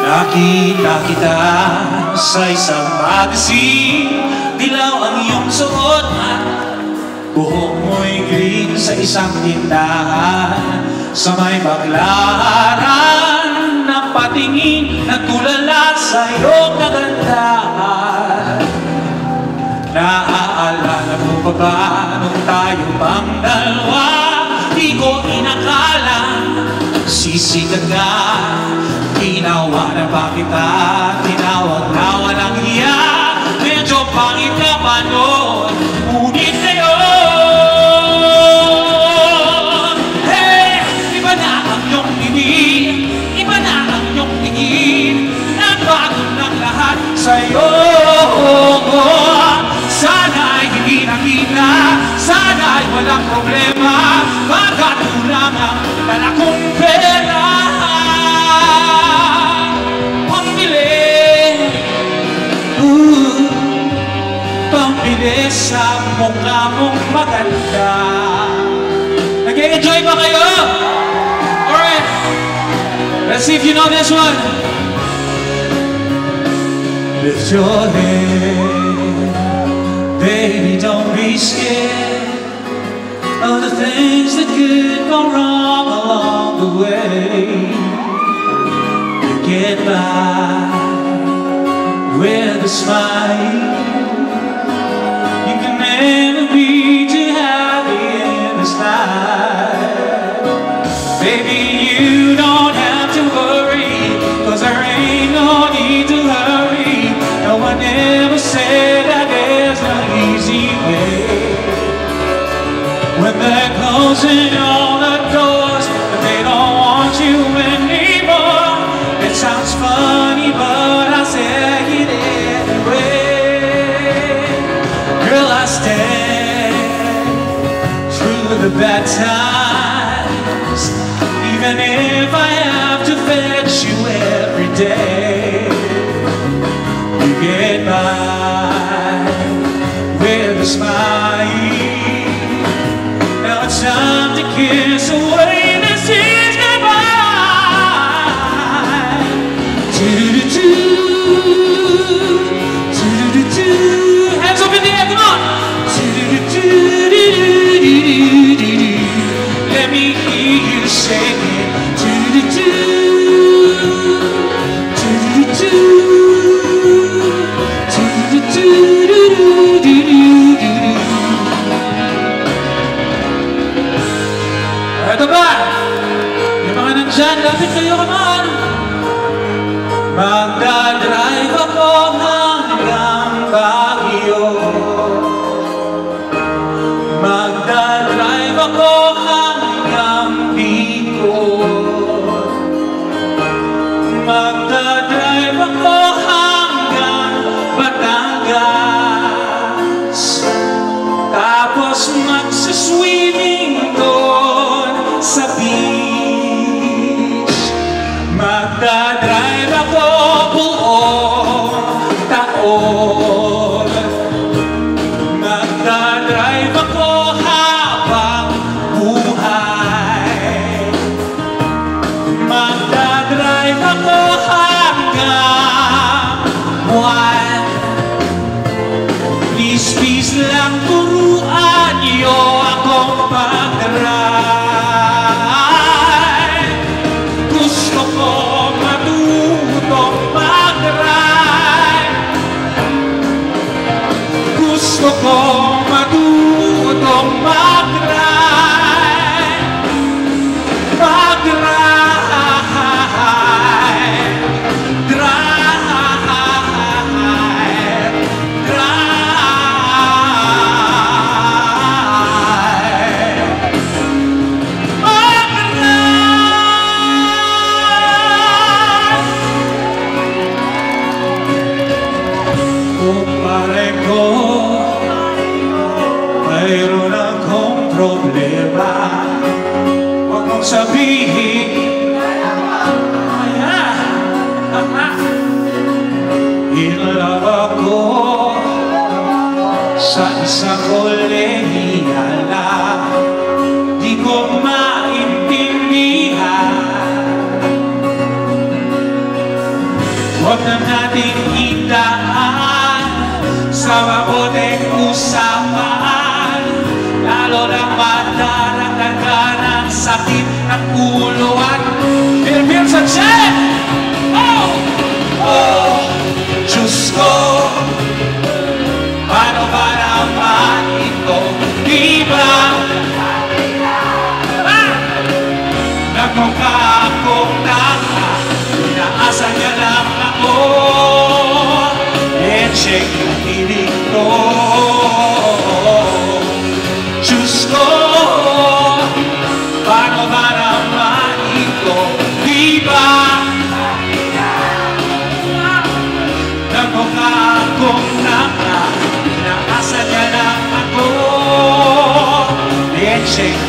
Nakita kita sa isang magazine, dilaw ang iyong suot at buhok mo'y green sa isang tindahan. Sa may Baclaran na patingin, nagtulala sa iyong kagandahan. Naaalala mo pa ba nung tayo pang dalawa? Di ko inakala sisikat ka. Ginawa na ba kita? Tinawag na walang hiya. Medyo pangit ka pa noon, ngunit ngayon, hey! Iba na ang iyong tingin, iba na ang iyong tingin. Nagbago ng lahat sa'yo. Sana'y hindi nakita, sana'y walang problema. Magkatulang ang dala kong pera. Pambili sa mukha mong maganda. Nag-enjoy ba kayo? Alright, let's see if you know this one. Lift your head, baby, don't be scared of the things that could go wrong along the way. You get by with a smile. You can never be too happy in this life. Baby, you don't have to worry, 'cause there ain't no need to hurry. No one ever said that there's no easy way. When they're closing all the doors, but they don't want you anymore. It sounds funny, but I say it anyway. Girl, I stand through the bad times, even if I have to fetch you every day. You get by with a smile. Now it's time to kiss away this year's goodbye. Do-do-do, hands up in the air, come on. Let me hear you say it. Ito ba? Yung mga nandyan, lapit kayo, come on. Magdadrive ako hanggang Baguio. Magdadrive ako hanggang Bicol. Magdadrive ako hanggang Batangas. Tapos magsiswimming doon sa beach. Magdadrive ako buong taon. Magdadrive ako habang buhay. Magdadrive ako hanggang buwan. Please, please lang turuan niyo akong mag-drive. Gusto ko matutong mag-drive. Gusto ko matutong mag-drive. Mag-drive. Drive. Drive. Kumpare ko, mayroon akong problema. Huwag mong sabihin, in love ako sa isang kolehiyala. Di ko maintindihan at ulo at bilbil sa tiyan. Oh! Oh! Diyos ko, paano ba naman ito? Di ba? Nagmukha akong inaasa niya lang ako. Check ang hilig ko. Diyos ko, paano ba naman ito? Di ba? Nagmukha akong inaasa niya lang ako. Check